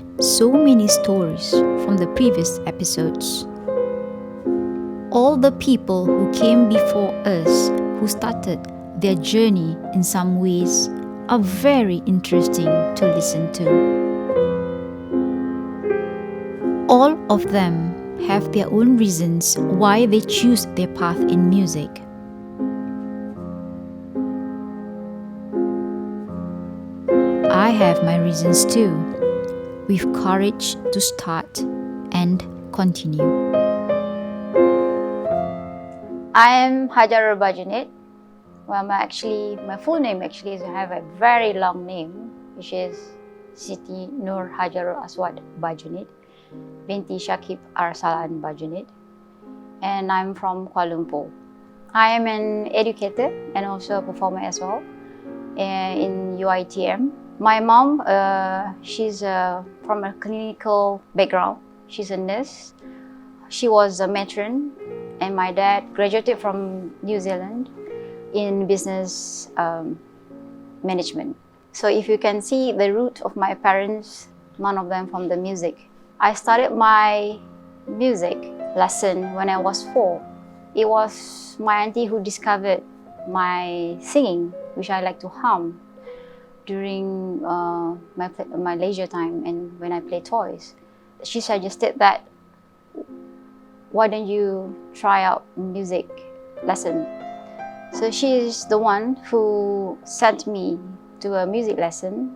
heard so many stories from the previous episodes. All the people who came before us, who started their journey in some ways, are very interesting to listen to. All of them have their own reasons why they choose their path in music. I have my reasons too, with courage to start and continue. I am Hajarul Bajunid. Well, my full name is I have a very long name, which is Siti Nur Hajarul Aswad Bajunid, binti Shakib Arsalan Bajunid, and I'm from Kuala Lumpur. I am an educator and also a performer as well in UiTM. My mom, she's from a clinical background. She's a nurse. She was a matron, and my dad graduated from New Zealand in business management. So if you can see the root of my parents, none of them from the music. I started my music lesson when I was 4. It was my auntie who discovered my singing, which I like to hum during my leisure time and when I play toys. She suggested that, why don't you try out music lesson? So she is the one who sent me to a music lesson.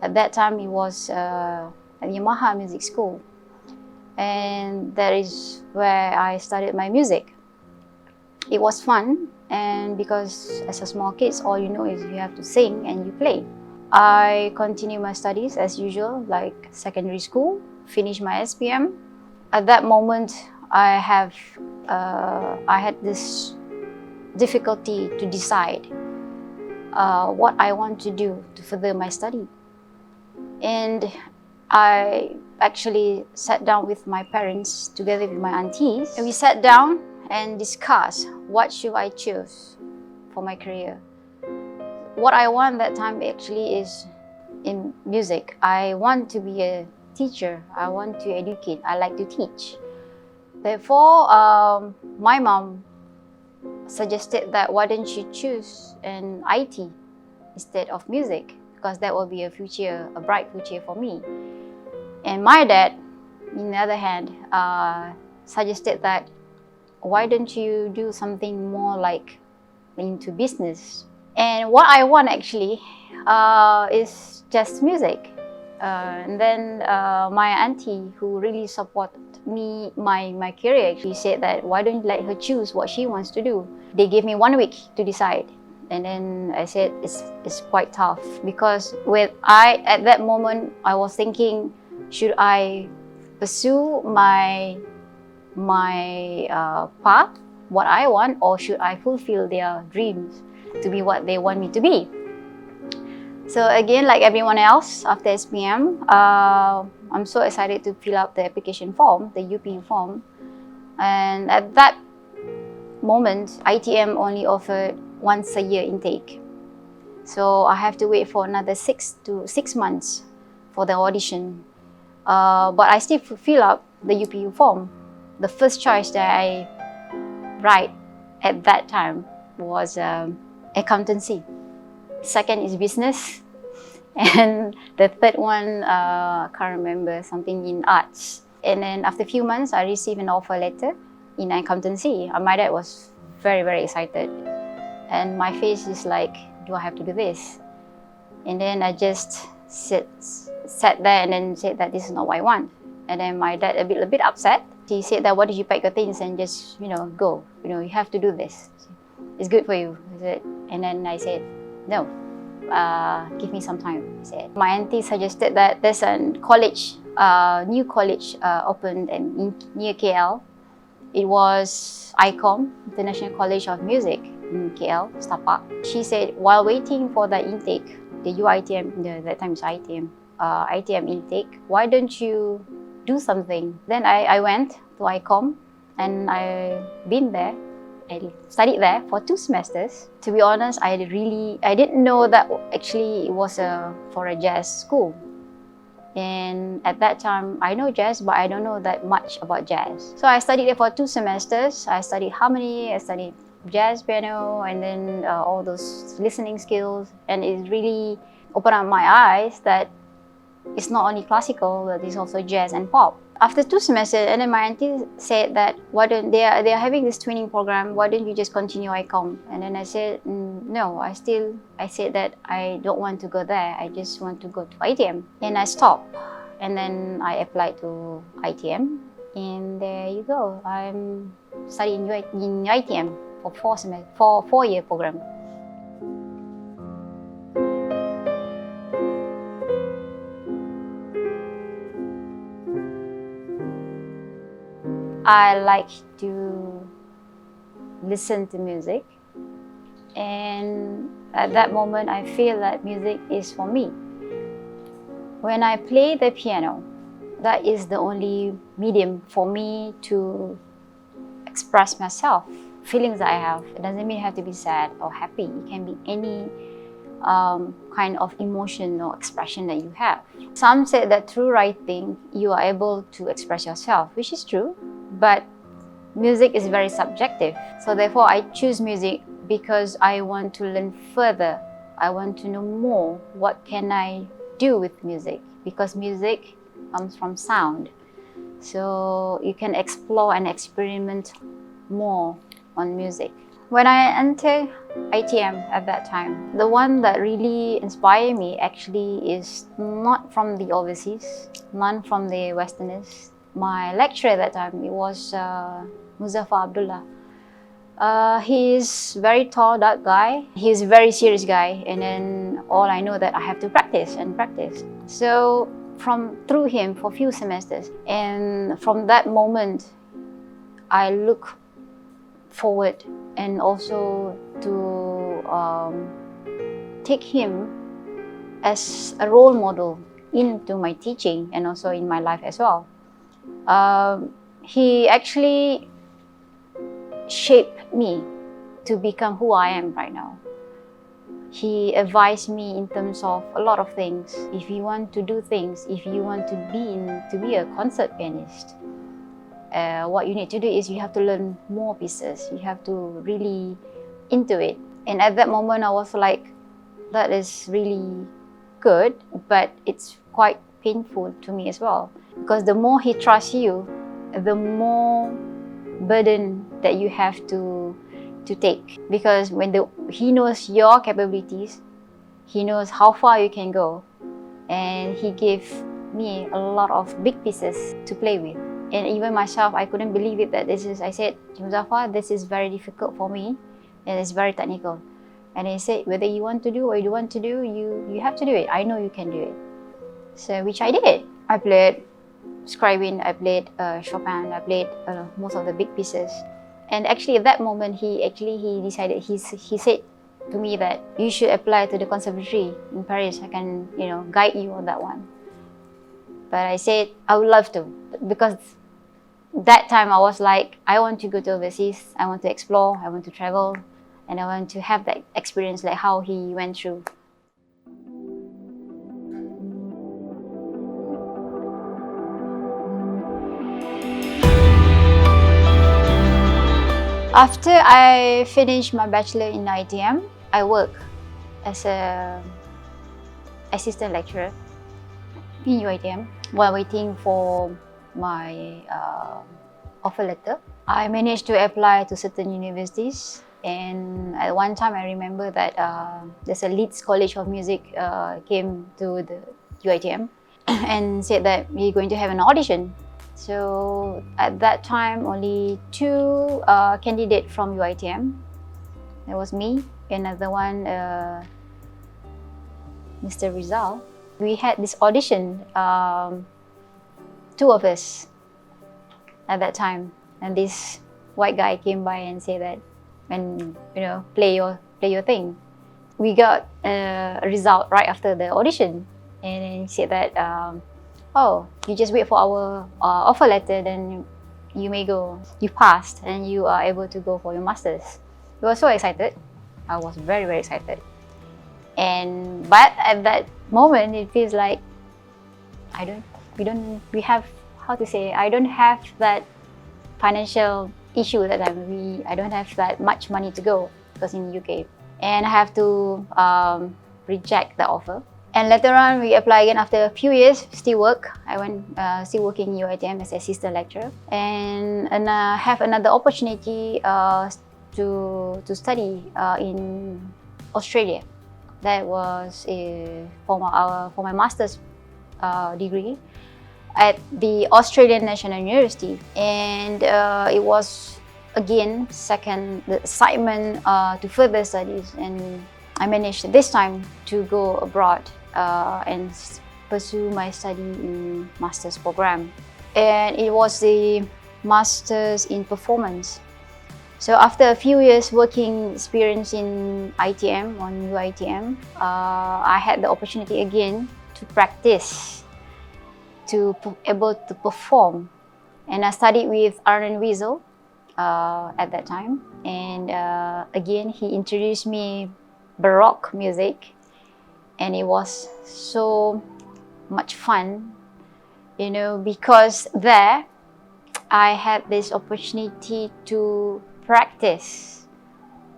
At that time it was at Yamaha Music School, and that is where I studied my music. It was fun, and because as a small kid, all you know is you have to sing and you play. I continued my studies as usual, like secondary school, finished my SPM. At that moment, I had this difficulty to decide what I want to do to further my study. And I actually sat down with my parents together with my aunties, and we sat down and discussed what should I choose for my career. What I want that time actually is in music. I want to be a teacher. I want to educate. I like to teach. Therefore, my mom suggested that why don't you choose an IT instead of music, because that will be a bright future for me. And my dad, on the other hand, suggested that why don't you do something more like into business? And what I want actually is just music. And then my auntie, who really supported me, my career, actually said that why don't you let her choose what she wants to do? They gave me 1 week to decide. And then I said it's quite tough, because at that moment I was thinking, should I pursue my path, what I want, or should I fulfill their dreams to be what they want me to be? So again, like everyone else, after SPM, I'm so excited to fill out the application form, the UP form. And at that moment, ITM only offered once a year intake. So I have to wait for another 6 months for the audition. But I still fill out the UPU form. The first choice that I write at that time was accountancy. Second is business. And the third one, I can't remember, something in arts. And then after a few months, I received an offer letter in accountancy. My dad was very, very excited. And my face is like, do I have to do this? And then I just sat there and then said that this is not what I want. And then my dad a bit upset. He said that, why did you pack your things and just, go? You have to do this. It's good for you. And then I said, no, give me some time. I said. My auntie suggested that there's a new college opened near KL. It was ICOM, International College of Music in KL, Star. She said, while waiting for the intake, the UiTM, that time is ITM intake, why don't you do something? Then I went to ICOM and I've been there. I studied there for 2 semesters. To be honest, I didn't know that actually it was for a jazz school. And at that time, I know jazz, but I don't know that much about jazz. So I studied it for 2 semesters. I studied harmony, I studied jazz piano, and then all those listening skills. And it really opened up my eyes that it's not only classical, but it's also jazz and pop. After 2 semesters, and then my auntie said that why don't they are having this twinning program, why don't you just continue ICOM? And then I said no, I said that I don't want to go there, I just want to go to ITM. And I stopped, and then I applied to ITM, and there you go, I'm studying in ITM for 4-year program. I like to listen to music, and at that moment I feel that music is for me. When I play the piano, that is the only medium for me to express myself, feelings that I have. It doesn't mean it have to be sad or happy. It can be any kind of emotion or expression that you have. Some say that through writing you are able to express yourself, which is true, but music is very subjective. So therefore I choose music because I want to learn further. I want to know more. What can I do with music? Because music comes from sound. So you can explore and experiment more on music. When I entered ITM at that time, the one that really inspired me actually is not from the overseas, none from the Westerners. My lecturer at that time, it was Muzaffar Abdullah. He's very tall, dark guy. He's a very serious guy, and then all I know that I have to practice and practice. So through him for a few semesters, and from that moment, I look forward and also to take him as a role model into my teaching and also in my life as well. He actually shaped me to become who I am right now. He advised me in terms of a lot of things. If you want to do things, if you want to be a concert pianist, what you need to do is you have to learn more pieces. You have to really into it. And at that moment, I was like, that is really good, but it's quite painful to me as well. Because the more he trusts you, the more burden that you have to take. Because when he knows your capabilities, he knows how far you can go, and he gave me a lot of big pieces to play with. And even myself, I couldn't believe it that I said, Muzaffar, this is very difficult for me, and it's very technical. And he said, whether you want to do or you don't want to do, you have to do it. I know you can do it. So, which I did. I played Scriabin, I played Chopin, I played most of the big pieces. And actually at that moment, he decided, he said to me that you should apply to the conservatory in Paris. I can, guide you on that one. But I said, I would love to, because that time I was like, I want to go to overseas, I want to explore, I want to travel, and I want to have that experience like how he went through. After I finished my bachelor in ITM, I work as an assistant lecturer in UiTM while waiting for my offer letter. I managed to apply to certain universities, and at one time I remember that there's a Leeds College of Music came to the UiTM and said that we're going to have an audition. So at that time, only 2 candidates from UiTM. There was me, another one, Mr. Rizal. We had this audition, 2 of us at that time, and this white guy came by and said that, and play your thing. We got a result right after the audition, and he said that, oh, you just wait for our offer letter, then you may go. You passed, and you are able to go for your masters. We were so excited. I was very, very excited. But at that moment, it feels like we have, how to say, I don't have that financial issue that I don't have that much money to go, because in the UK, and I have to reject the offer. And later on, we apply again after a few years, still work. I went still working in UiTM as assistant lecturer, and have another opportunity to study in Australia. That was for my master's degree at the Australian National University, and it was again the excitement to further studies, and I managed this time to go abroad and pursue my study in master's program, and it was the master's in performance. So after a few years working experience in ITM, on UiTM, I had the opportunity again to practice, to able to perform, and I studied with Rizal at that time, and again he introduced me Baroque music, and it was so much fun, you know, because there I had this opportunity to practice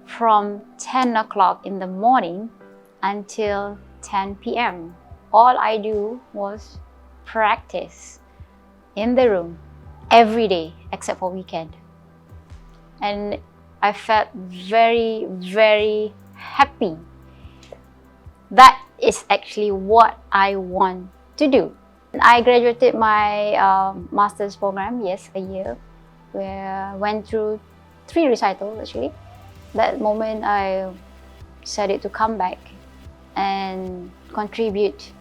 from 10 o'clock in the morning until 10 p.m. All I do was practice in the room every day except for weekend, and I felt very, very happy. That is actually what I want to do. I graduated my master's program, yes, a year, where I went through 3 recitals actually. That moment I decided to come back and contribute,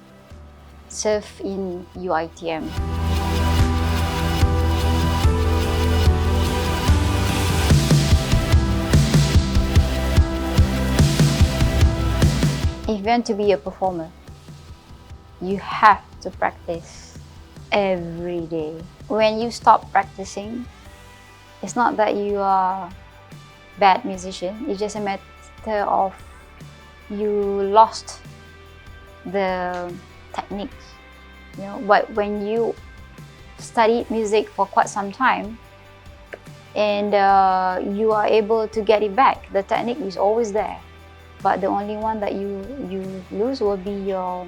serve in UiTM. If you want to be a performer, you have to practice every day. When you stop practicing, it's not that you are a bad musician, it's just a matter of you lost the techniques, you know. But when you studied music for quite some time and you are able to get it back, the technique is always there. But the only one that you lose will be your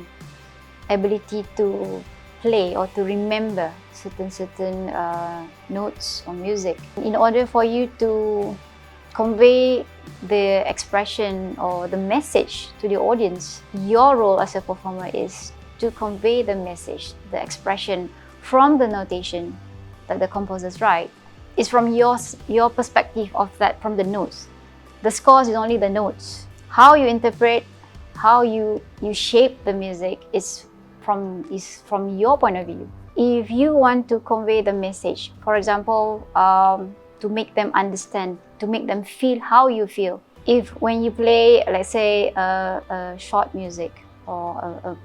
ability to play or to remember certain notes or music. In order for you to convey the expression or the message to the audience, your role as a performer is to convey the message, the expression from the notation that the composers write. It's from your perspective of that, from the notes. The scores is only the notes. How you interpret, how you shape the music is from your point of view. If you want to convey the message, for example, to make them understand, to make them feel how you feel. If when you play, let's say, a short music or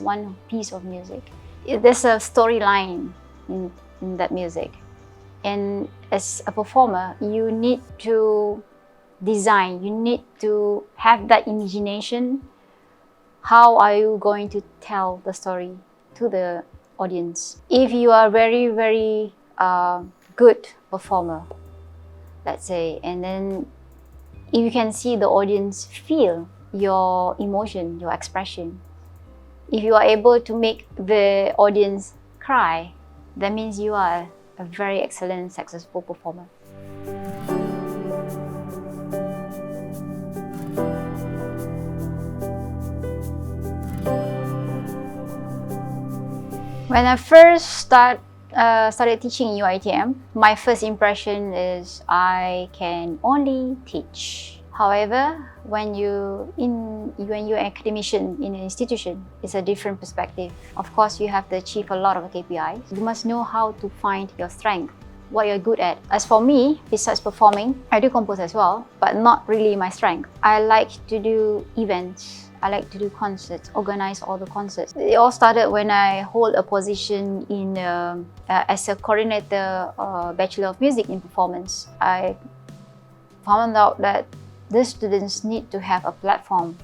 one piece of music, there's a storyline in that music, and as a performer, you need to design, you need to have that imagination. How are you going to tell the story to the audience? If you are very, very good performer, let's say, and then if you can see the audience feel your emotion, your expression, if you are able to make the audience cry, that means you are a very excellent, successful performer. When I first started teaching UiTM, my first impression is I can only teach. However, when you're an academician in an institution, it's a different perspective. Of course, you have to achieve a lot of KPIs. You must know how to find your strength, what you're good at. As for me, besides performing, I do compose as well, but not really my strength. I like to do events. I like to do concerts, organize all the concerts. It all started when I hold a position in as a coordinator, Bachelor of Music in Performance. I found out that the students need to have a platform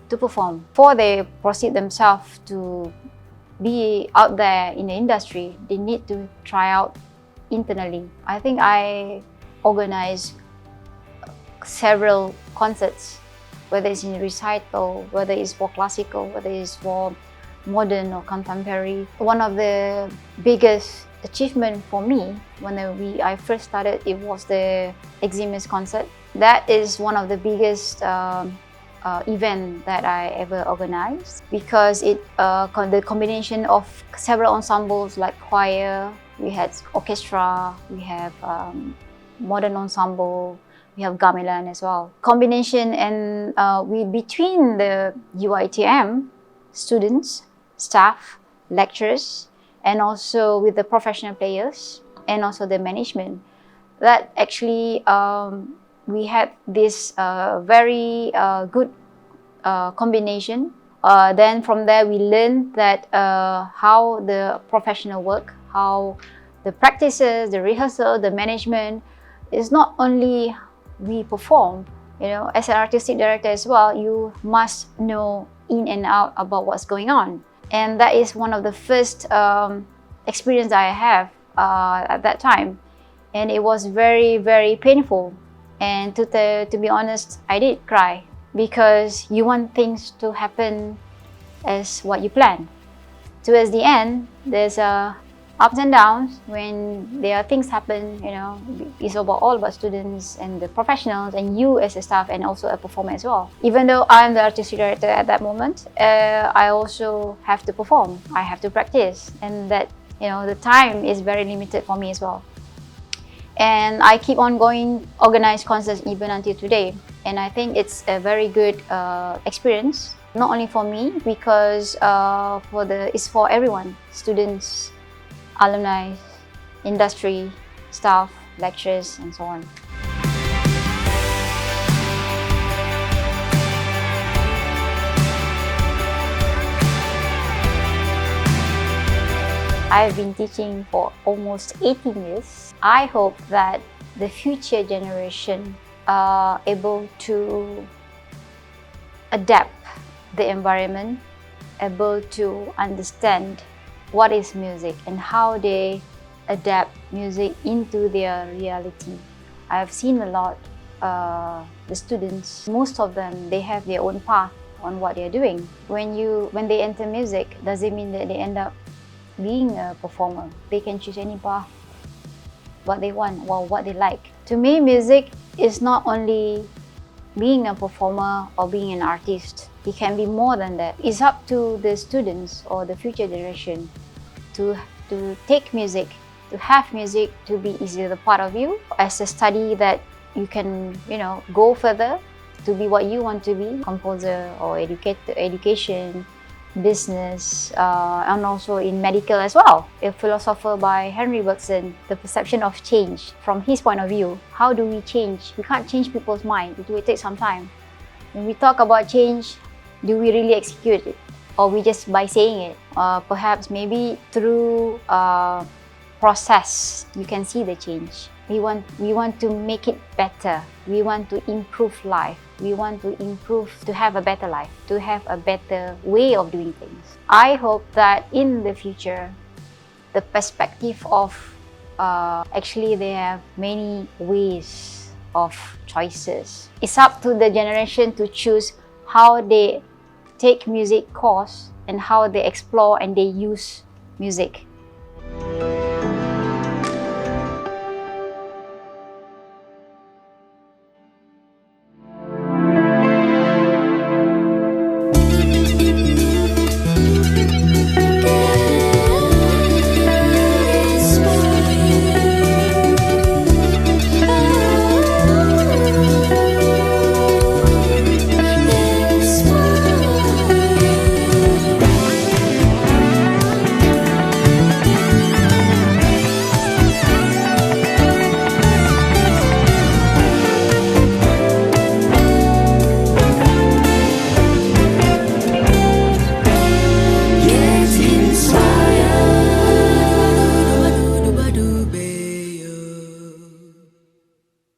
to perform before they proceed themselves to be out there in the industry, they need to try out internally. I think I organized several concerts, whether it's in recital, whether it's for classical, whether it's for modern or contemporary. One of the biggest achievement for me when I first started, it was the Academicians concert. That is one of the biggest event that I ever organized, because the combination of several ensembles like choir, we had orchestra, we have modern ensemble, we have gamelan as well. Combination and between the UiTM students, staff, lecturers, and also with the professional players and also the management, that actually we had this very good combination. Then from there we learned that how the professional work, how the practices, the rehearsal, the management is not only we perform, as an artistic director as well, you must know in and out about what's going on. And that is one of the first experience I have at that time. And it was very, very painful. And to be honest, I did cry, because you want things to happen as what you plan. Towards the end, there's ups and downs when there are things happen, it's all about students and the professionals and you as a staff and also a performer as well. Even though I'm the artistic director at that moment, I also have to perform, I have to practice, and that, the time is very limited for me as well. And I keep on going, organize concerts even until today. And I think it's a very good experience, not only for me, because it's for everyone, students, alumni, industry, staff, lecturers, and so on. I've been teaching for almost 18 years. I hope that the future generation are able to adapt the environment, able to understand what is music and how they adapt music into their reality. I've seen a lot, the students, most of them, they have their own path on what they're doing. When they enter music, does it mean that they end up being a performer? They can choose any path, what they want or what they like. To me, music is not only being a performer or being an artist. It can be more than that. It's up to the students or the future generation to take music, to have music to be either part of you as a study that you can, go further to be what you want to be, composer or education, business, and also in medical as well. A philosopher by Henry Bergson, The Perception of Change. From his point of view, how do we change? We can't change people's mind. It will take some time. When we talk about change, do we really execute it? Or we just by saying it? Perhaps maybe through process, you can see the change. We want to make it better. We want to improve life. We want to have a better life, to have a better way of doing things. I hope that in the future, the perspective of actually they have many ways of choices. It's up to the generation to choose how they take music course and how they explore and they use music.